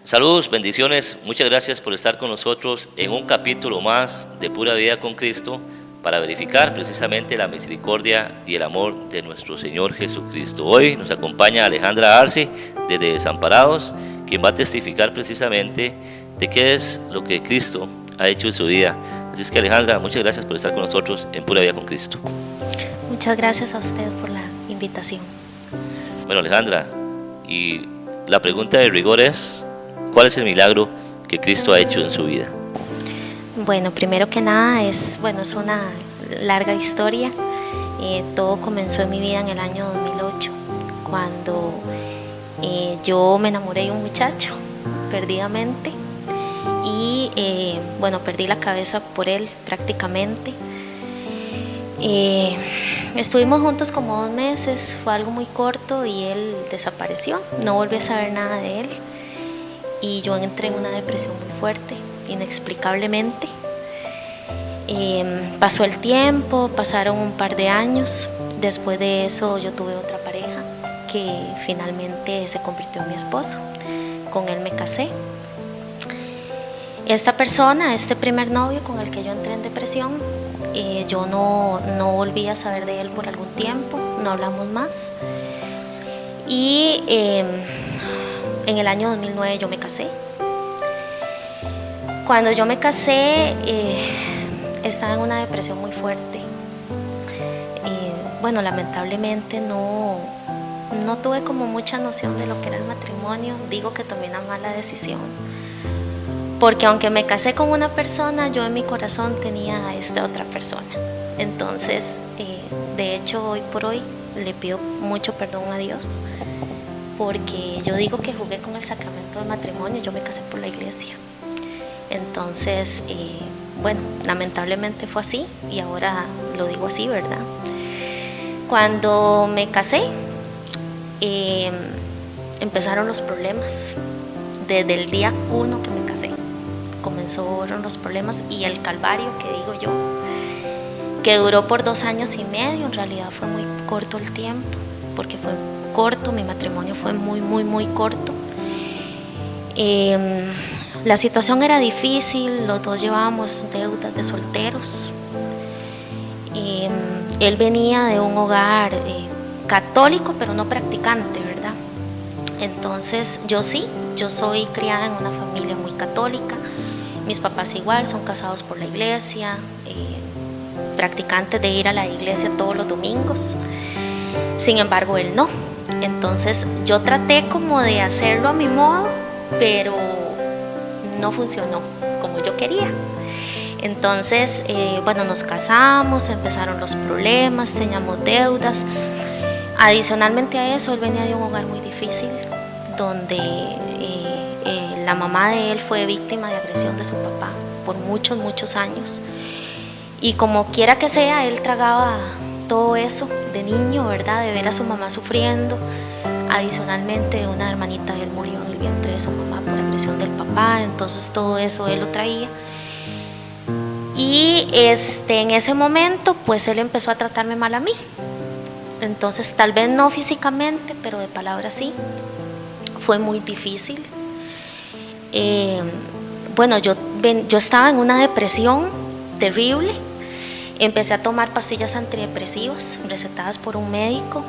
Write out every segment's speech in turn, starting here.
Saludos, bendiciones, muchas gracias por estar con nosotros en un capítulo más de Pura Vida con Cristo para verificar precisamente la misericordia y el amor de nuestro Señor Jesucristo. Hoy nos acompaña Alejandra Arce desde Desamparados, quien va a testificar precisamente de qué es lo que Cristo ha hecho en su vida. Así es que Alejandra, muchas gracias por estar con nosotros en Pura Vida con Cristo. Muchas gracias a usted por la invitación. Bueno, Alejandra, y la pregunta de rigor es: ¿cuál es el milagro que Cristo ha hecho en su vida? Bueno, primero que nada es una larga historia. Todo comenzó en mi vida en el año 2008, cuando yo me enamoré de un muchacho perdidamente y perdí la cabeza por él prácticamente. Estuvimos juntos como 2 meses, fue algo muy corto y él desapareció, no volví a saber nada de él. Y yo entré en una depresión muy fuerte, inexplicablemente. Pasó el tiempo, pasaron un par de años. Después de eso yo tuve otra pareja que finalmente se convirtió en mi esposo. Con él me casé. Esta persona, este primer novio con el que yo entré en depresión, yo no volví a saber de él por algún tiempo, no hablamos más. Y en el año 2009 yo me casé. Cuando yo me casé, estaba en una depresión muy fuerte. Lamentablemente no tuve como mucha noción de lo que era el matrimonio. Digo que tomé una mala decisión, porque aunque me casé con una persona, yo en mi corazón tenía a esta otra persona. Entonces, de hecho, hoy por hoy le pido mucho perdón a Dios, porque yo digo que jugué con el sacramento del matrimonio. Yo me casé por la iglesia. Entonces, lamentablemente fue así y ahora lo digo así, ¿verdad? Cuando me casé, empezaron los problemas. Desde el día 1 que me casé, comenzaron los problemas y el calvario, que digo yo, que duró por 2 años y medio. En realidad fue muy corto el tiempo, porque fue corto, mi matrimonio fue muy corto. La situación era difícil, los dos llevábamos deudas de solteros. Él venía de un hogar católico, pero no practicante, ¿verdad? Entonces yo soy criada en una familia muy católica. Mis papás igual, son casados por la iglesia, practicantes de ir a la iglesia todos los domingos. Sin embargo, él no. Entonces yo traté como de hacerlo a mi modo, pero no funcionó como yo quería. Entonces, nos casamos, empezaron los problemas, teníamos deudas. Adicionalmente a eso, él venía de un hogar muy difícil, donde la mamá de él fue víctima de agresión de su papá por muchos años. Y como quiera que sea, él tragaba todo eso de niño, ¿verdad? De ver a su mamá sufriendo. Adicionalmente, una hermanita de él murió en el vientre de su mamá por agresión del papá. Entonces todo eso él lo traía. Y en ese momento, pues él empezó a tratarme mal a mí. Entonces, tal vez no físicamente, pero de palabras sí. Fue muy difícil. Yo estaba en una depresión terrible. Empecé a tomar pastillas antidepresivas recetadas por un médico.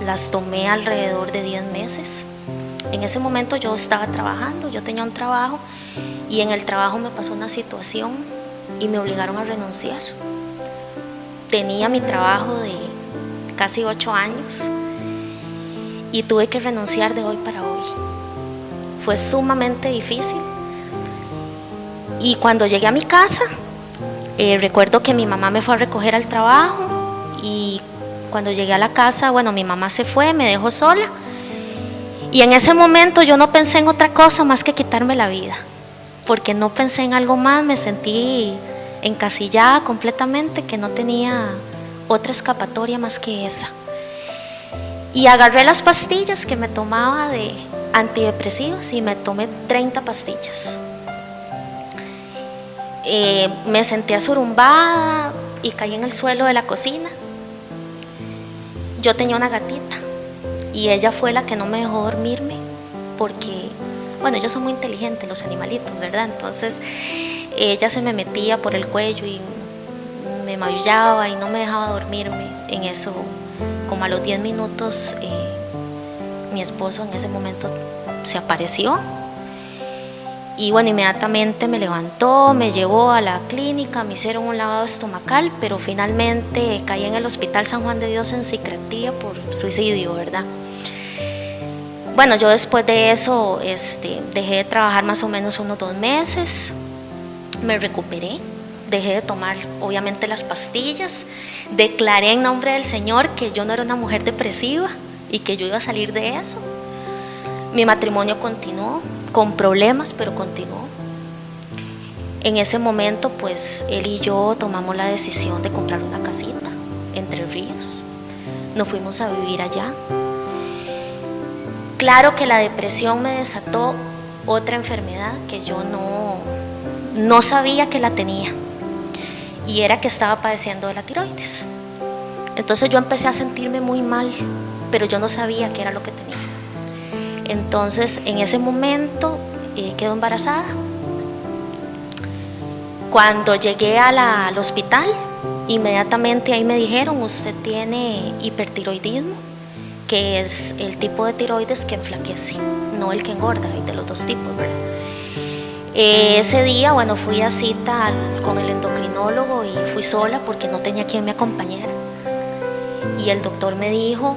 Las tomé alrededor de 10 meses. En ese momento yo estaba trabajando, yo tenía un trabajo, y en el trabajo me pasó una situación y me obligaron a renunciar. Tenía mi trabajo de casi 8 años y tuve que renunciar de hoy para hoy. Fue sumamente difícil. Y cuando llegué a mi casa, recuerdo que mi mamá me fue a recoger al trabajo, y cuando llegué a la casa, mi mamá se fue, me dejó sola, y en ese momento yo no pensé en otra cosa más que quitarme la vida, porque no pensé en algo más. Me sentí encasillada completamente, que no tenía otra escapatoria más que esa. Y agarré las pastillas que me tomaba de antidepresivos y me tomé 30 pastillas. Me senté asurumbada y caí en el suelo de la cocina. Yo tenía una gatita y ella fue la que no me dejó dormirme, porque bueno, ellos son muy inteligentes, los animalitos, ¿verdad? Entonces ella se me metía por el cuello y me maullaba y no me dejaba dormirme. En eso, como a los 10 minutos, mi esposo en ese momento se apareció y bueno, inmediatamente me levantó, me llevó a la clínica, me hicieron un lavado estomacal, pero finalmente caí en el Hospital San Juan de Dios en psiquiatría por suicidio, ¿verdad? Bueno, yo después de eso dejé de trabajar más o menos unos 2 meses, me recuperé, dejé de tomar obviamente las pastillas, declaré en nombre del Señor que yo no era una mujer depresiva y que yo iba a salir de eso. Mi matrimonio continuó, con problemas, pero continuó. En ese momento, pues, él y yo tomamos la decisión de comprar una casita, Entre Ríos. Nos fuimos a vivir allá. Claro que la depresión me desató otra enfermedad que yo no sabía que la tenía, y era que estaba padeciendo de la tiroides. Entonces yo empecé a sentirme muy mal, pero yo no sabía qué era lo que tenía. Entonces en ese momento quedé embarazada. Cuando llegué al hospital, inmediatamente ahí me dijeron: usted tiene hipertiroidismo, que es el tipo de tiroides que enflaquece, no el que engorda, hay de los dos tipos, ¿verdad? Ese día, bueno, fui a cita con el endocrinólogo y fui sola porque no tenía quien me acompañara. Y el doctor me dijo,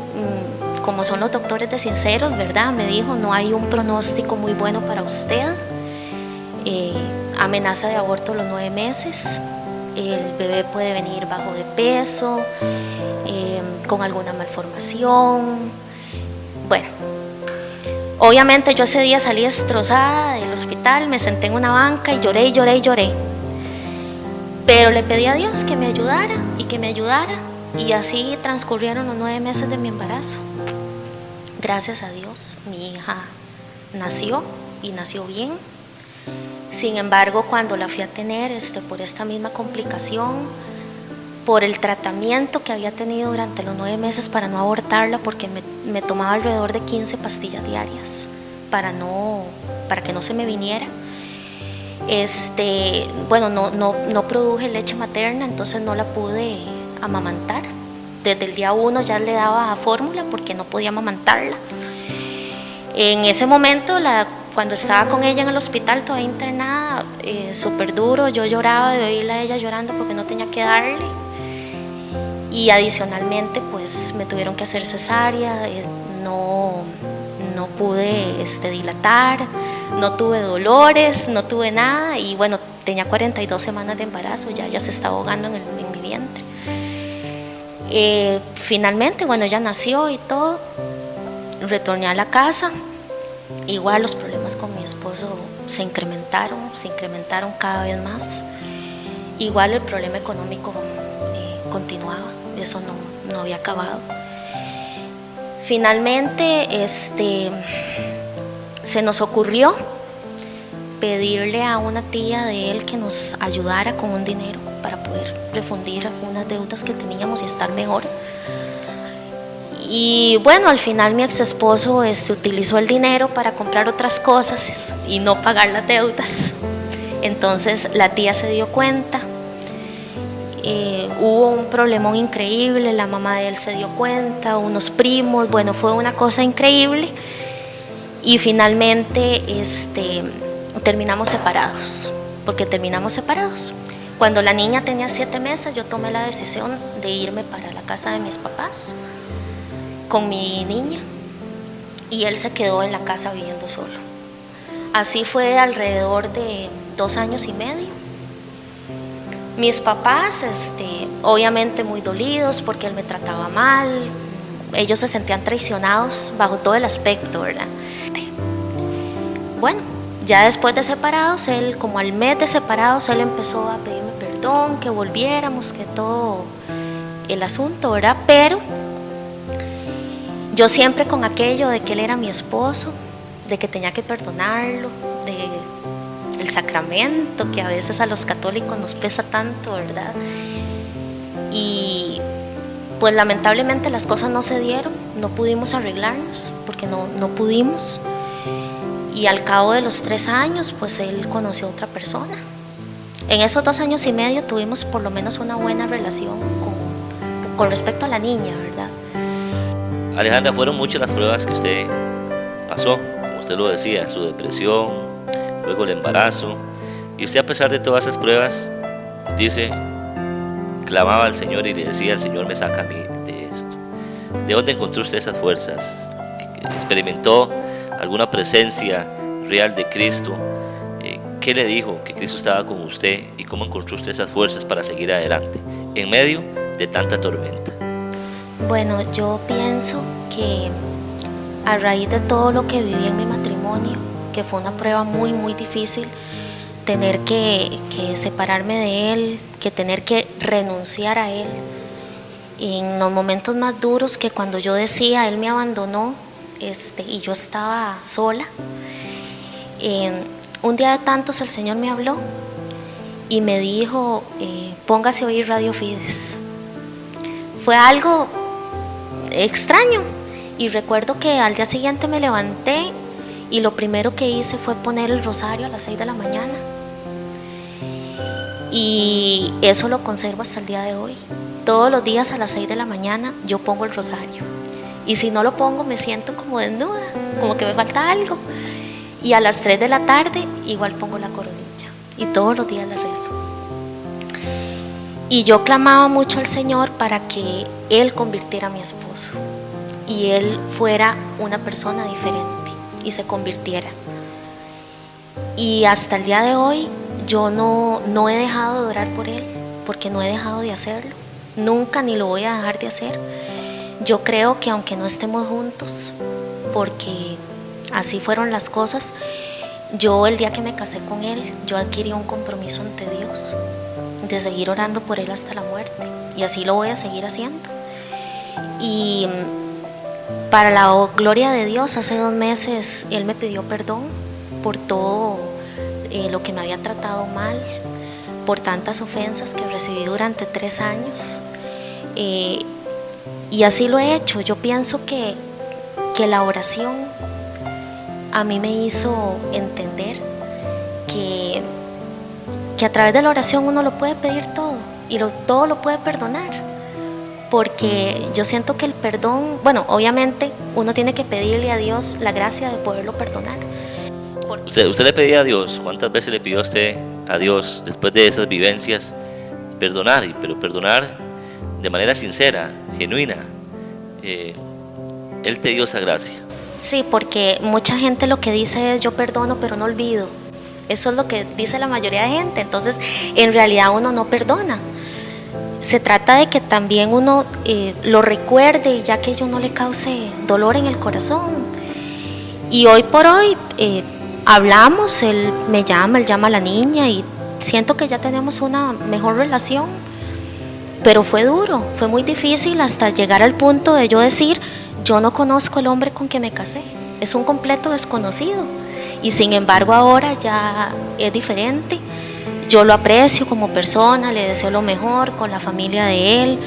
como son los doctores de sinceros, ¿verdad? Me dijo: no hay un pronóstico muy bueno para usted, amenaza de aborto a los 9 meses, el bebé puede venir bajo de peso, con alguna malformación. Bueno, obviamente yo ese día salí destrozada del hospital, me senté en una banca y lloré y lloré y lloré. Pero le pedí a Dios que me ayudara y que me ayudara, y así transcurrieron los 9 meses de mi embarazo. Gracias a Dios, mi hija nació y nació bien. Sin embargo, cuando la fui a tener, por esta misma complicación, por el tratamiento que había tenido durante los 9 meses para no abortarla, porque me tomaba alrededor de 15 pastillas diarias para que no se me viniera. Bueno, no produje leche materna, entonces no la pude amamantar. Desde el día 1 ya le daba fórmula porque no podía amamantarla. En ese momento, cuando estaba con ella en el hospital todavía internada, súper duro, yo lloraba de oírla a ella llorando porque no tenía que darle. Y adicionalmente, pues me tuvieron que hacer cesárea, no pude dilatar, no tuve dolores, no tuve nada, y bueno, tenía 42 semanas de embarazo, ya se estaba ahogando en mi vientre. Finalmente, bueno, ella nació y todo, retorné a la casa. Igual los problemas con mi esposo se incrementaron cada vez más. Igual el problema económico continuaba, eso no había acabado. Finalmente se nos ocurrió pedirle a una tía de él que nos ayudara con un dinero para poder refundir algunas deudas que teníamos y estar mejor. Y bueno, al final mi ex esposo utilizó el dinero para comprar otras cosas y no pagar las deudas. Entonces la tía se dio cuenta, hubo un problemón increíble, la mamá de él se dio cuenta, unos primos, bueno, fue una cosa increíble, y finalmente terminamos separados. Cuando la niña tenía 7 meses, yo tomé la decisión de irme para la casa de mis papás con mi niña, y él se quedó en la casa viviendo solo. Así fue alrededor de 2 años y medio. Mis papás, obviamente muy dolidos porque él me trataba mal, ellos se sentían traicionados bajo todo el aspecto, ¿verdad? Bueno, ya después de separados, como al mes de separados, él empezó a pedirme perdón, que volviéramos, que todo el asunto, ¿verdad? Pero yo siempre con aquello de que él era mi esposo, de que tenía que perdonarlo, del sacramento, que a veces a los católicos nos pesa tanto, ¿verdad? Y pues lamentablemente las cosas no se dieron, no pudimos arreglarnos, porque no pudimos. Y al cabo de los 3 años, pues él conoció a otra persona. En esos 2 años y medio tuvimos por lo menos una buena relación con respecto a la niña, ¿verdad? Alejandra, fueron muchas las pruebas que usted pasó, como usted lo decía, su depresión, luego el embarazo, y usted, a pesar de todas esas pruebas, dice, clamaba al Señor y le decía: el Señor me saca a mí de esto. ¿De dónde encontró usted esas fuerzas? ¿Experimentó alguna presencia real de Cristo? ¿Qué le dijo que Cristo estaba con usted y cómo encontró usted esas fuerzas para seguir adelante en medio de tanta tormenta? Bueno, yo pienso que a raíz de todo lo que viví en mi matrimonio, que fue una prueba muy, muy difícil, tener que separarme de él, que tener que renunciar a él, en los momentos más duros, que cuando yo decía, él me abandonó, y yo estaba sola, un día de tantos el Señor me habló y me dijo, póngase a oír Radio Fides. Fue algo extraño, y recuerdo que al día siguiente me levanté y lo primero que hice fue poner el rosario a las 6 de la mañana, y eso lo conservo hasta el día de hoy. Todos los días a las 6 de la mañana yo pongo el rosario, y si no lo pongo me siento como desnuda, como que me falta algo. Y a las 3 de la tarde igual pongo la coronilla, y todos los días la rezo. Y yo clamaba mucho al Señor para que Él convirtiera a mi esposo y Él fuera una persona diferente y se convirtiera. Y hasta el día de hoy yo no he dejado de orar por Él, porque no he dejado de hacerlo, nunca, ni lo voy a dejar de hacer. Yo creo que aunque no estemos juntos, porque así fueron las cosas, yo el día que me casé con él, yo adquirí un compromiso ante Dios de seguir orando por él hasta la muerte, y así lo voy a seguir haciendo. Y para la gloria de Dios, hace 2 meses él me pidió perdón por todo lo que me había tratado mal, por tantas ofensas que recibí durante 3 años, y así lo he hecho. Yo pienso que la oración a mí me hizo entender que a través de la oración uno lo puede pedir todo, y todo lo puede perdonar, porque yo siento que el perdón, bueno, obviamente uno tiene que pedirle a Dios la gracia de poderlo perdonar. ¿Usted le pedía a Dios? ¿Cuántas veces le pidió usted a Dios, después de esas vivencias, perdonar? Pero perdonar de manera sincera, genuina. Él te dio esa gracia. Sí, porque mucha gente lo que dice es: yo perdono pero no olvido. Eso es lo que dice la mayoría de gente. Entonces, en realidad uno no perdona. Se trata de que también uno lo recuerde, ya que ello no le cause dolor en el corazón. Y hoy por hoy hablamos, él me llama, él llama a la niña, y siento que ya tenemos una mejor relación. Pero fue duro, fue muy difícil, hasta llegar al punto de yo decir: yo no conozco el hombre con que me casé, es un completo desconocido. Y sin embargo ahora ya es diferente. Yo lo aprecio como persona, le deseo lo mejor con la familia de él.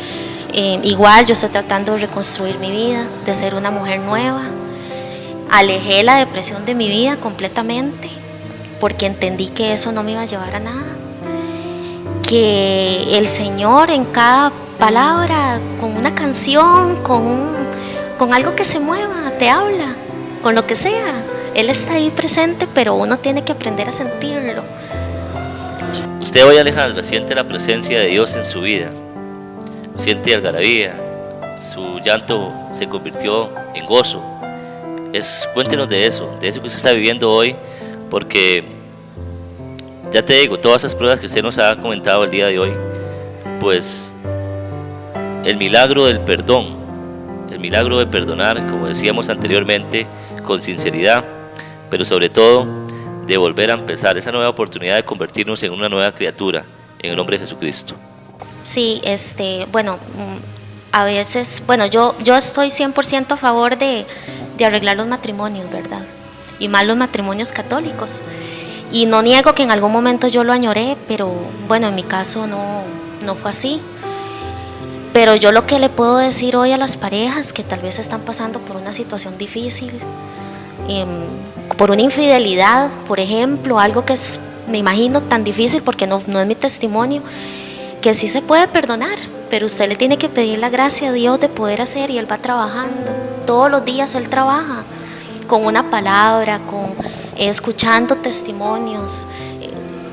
Igual yo estoy tratando de reconstruir mi vida, de ser una mujer nueva. Alejé la depresión de mi vida completamente, porque entendí que eso no me iba a llevar a nada. Que el Señor en cada palabra, con una canción, con algo que se mueva, te habla, con lo que sea. Él está ahí presente, pero uno tiene que aprender a sentirlo. Usted hoy, Alejandra, siente la presencia de Dios en su vida, siente algarabía, su llanto se convirtió en gozo. Cuéntenos de eso que usted está viviendo hoy, porque ya te digo, todas esas pruebas que usted nos ha comentado el día de hoy, pues el milagro del perdón, el milagro de perdonar, como decíamos anteriormente, con sinceridad, pero sobre todo de volver a empezar, esa nueva oportunidad de convertirnos en una nueva criatura, en el nombre de Jesucristo. Sí, bueno, a veces, bueno, yo estoy 100% a favor de arreglar los matrimonios, ¿verdad? Y más los matrimonios católicos. Y no niego que en algún momento yo lo añoré, pero bueno, en mi caso no fue así. Pero yo lo que le puedo decir hoy a las parejas que tal vez están pasando por una situación difícil, por una infidelidad, por ejemplo, algo que es, me imagino, tan difícil porque no es mi testimonio, que sí se puede perdonar, pero usted le tiene que pedir la gracia a Dios de poder hacer, y Él va trabajando. Todos los días Él trabaja con una palabra, escuchando testimonios,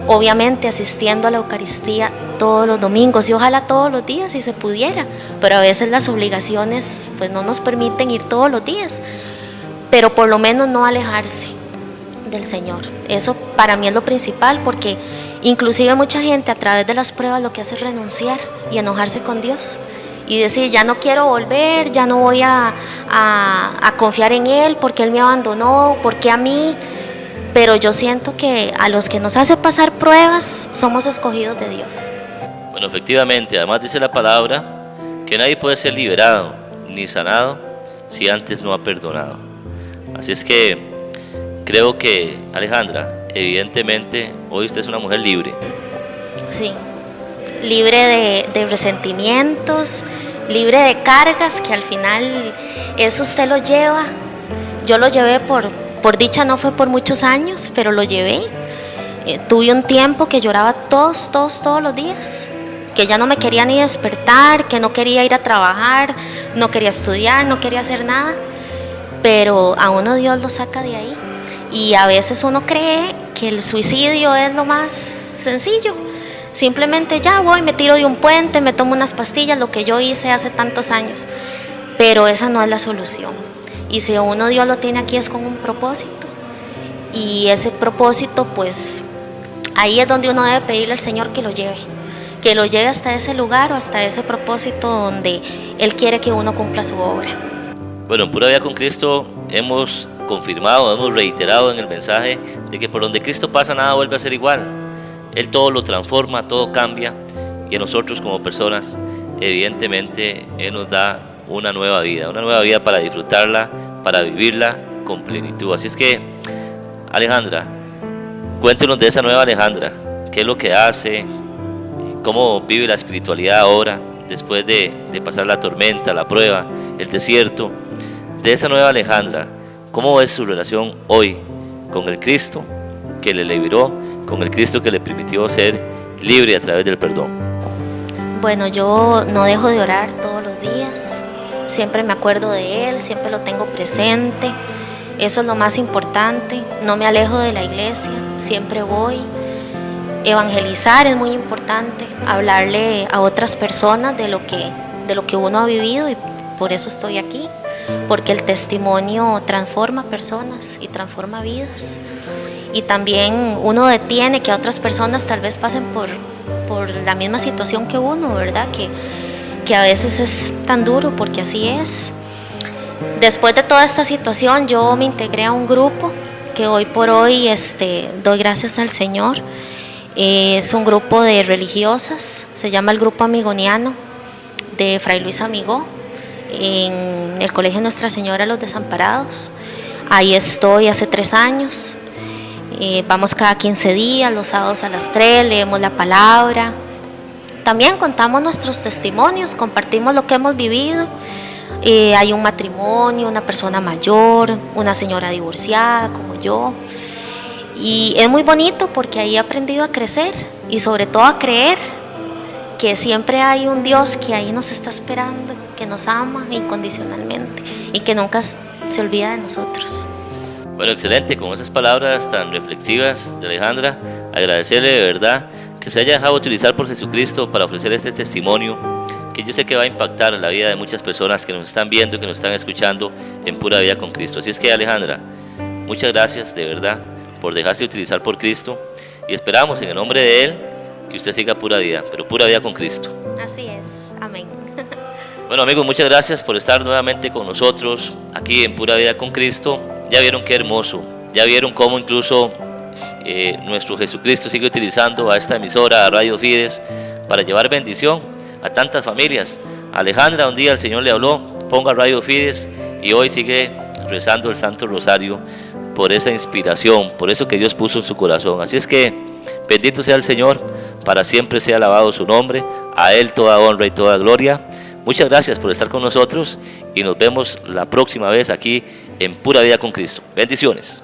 obviamente asistiendo a la Eucaristía todos los domingos, y ojalá todos los días si se pudiera, pero a veces las obligaciones pues no nos permiten ir todos los días, pero por lo menos no alejarse del Señor. Eso para mí es lo principal, porque inclusive mucha gente a través de las pruebas lo que hace es renunciar y enojarse con Dios y decir, ya no quiero volver, ya no voy a confiar en Él porque Él me abandonó, porque a mí. Pero yo siento que a los que nos hace pasar pruebas somos escogidos de Dios. Bueno, efectivamente, además dice la palabra que nadie puede ser liberado ni sanado si antes no ha perdonado. Así es que creo que, Alejandra, evidentemente hoy usted es una mujer libre. Sí, libre de resentimientos, libre de cargas que al final eso usted lo lleva. Yo lo llevé por dicha, no fue por muchos años, pero lo llevé. Tuve un tiempo que lloraba todos los días, que ya no me quería ni despertar, que no quería ir a trabajar, no quería estudiar, no quería hacer nada, pero a uno Dios lo saca de ahí. Y a veces uno cree que el suicidio es lo más sencillo, simplemente ya voy, me tiro de un puente, me tomo unas pastillas, lo que yo hice hace tantos años, pero esa no es la solución. Y si a uno Dios lo tiene aquí es con un propósito, y ese propósito pues ahí es donde uno debe pedirle al Señor que lo lleve hasta ese lugar o hasta ese propósito donde Él quiere que uno cumpla su obra. Bueno, en Pura Vida con Cristo hemos confirmado, hemos reiterado en el mensaje de que por donde Cristo pasa nada vuelve a ser igual. Él todo lo transforma, todo cambia, y a nosotros como personas evidentemente Él nos da una nueva vida para disfrutarla, para vivirla con plenitud. Así es que, Alejandra, cuéntenos de esa nueva Alejandra, qué es lo que hace, cómo vive la espiritualidad ahora, después de pasar la tormenta, la prueba, el desierto. De esa nueva Alejandra, ¿cómo es su relación hoy con el Cristo que le liberó, con el Cristo que le permitió ser libre a través del perdón? Bueno, yo no dejo de orar todos los días. Siempre me acuerdo de Él, siempre lo tengo presente. Eso es lo más importante. No me alejo de la iglesia, siempre voy. Evangelizar es muy importante, hablarle a otras personas de lo que uno ha vivido, y por eso estoy aquí, porque el testimonio transforma personas y transforma vidas. Y también uno detiene que a otras personas tal vez pasen por la misma situación que uno, ¿verdad? Que a veces es tan duro, porque así es. Después de toda esta situación yo me integré a un grupo que hoy por hoy doy gracias al Señor. Es un grupo de religiosas, se llama el Grupo Amigoniano de Fray Luis Amigó, en el Colegio Nuestra Señora de los Desamparados. Ahí estoy hace 3 años. Vamos cada 15 días, los sábados a las 3, leemos la palabra. También contamos nuestros testimonios, compartimos lo que hemos vivido. Hay un matrimonio, una persona mayor, una señora divorciada como yo. Y es muy bonito porque ahí he aprendido a crecer y sobre todo a creer que siempre hay un Dios que ahí nos está esperando, que nos ama incondicionalmente y que nunca se olvida de nosotros. Bueno, excelente, con esas palabras tan reflexivas de Alejandra, agradecerle de verdad que se haya dejado utilizar por Jesucristo para ofrecer este testimonio, que yo sé que va a impactar la vida de muchas personas que nos están viendo y que nos están escuchando en Pura Vida con Cristo. Así es que, Alejandra, muchas gracias de verdad por dejarse utilizar por Cristo, y esperamos en el nombre de Él que usted siga pura vida, pero pura vida con Cristo. Así es, amén. Bueno, amigos, muchas gracias por estar nuevamente con nosotros aquí en Pura Vida con Cristo. Ya vieron qué hermoso, ya vieron cómo incluso nuestro Jesucristo sigue utilizando a esta emisora, a Radio Fides, para llevar bendición a tantas familias. A Alejandra un día el Señor le habló, ponga Radio Fides, y hoy sigue rezando el Santo Rosario por esa inspiración, por eso que Dios puso en su corazón. Así es que bendito sea el Señor, para siempre sea alabado su nombre, a Él toda honra y toda gloria. Muchas gracias por estar con nosotros y nos vemos la próxima vez aquí en Pura Vida con Cristo. Bendiciones.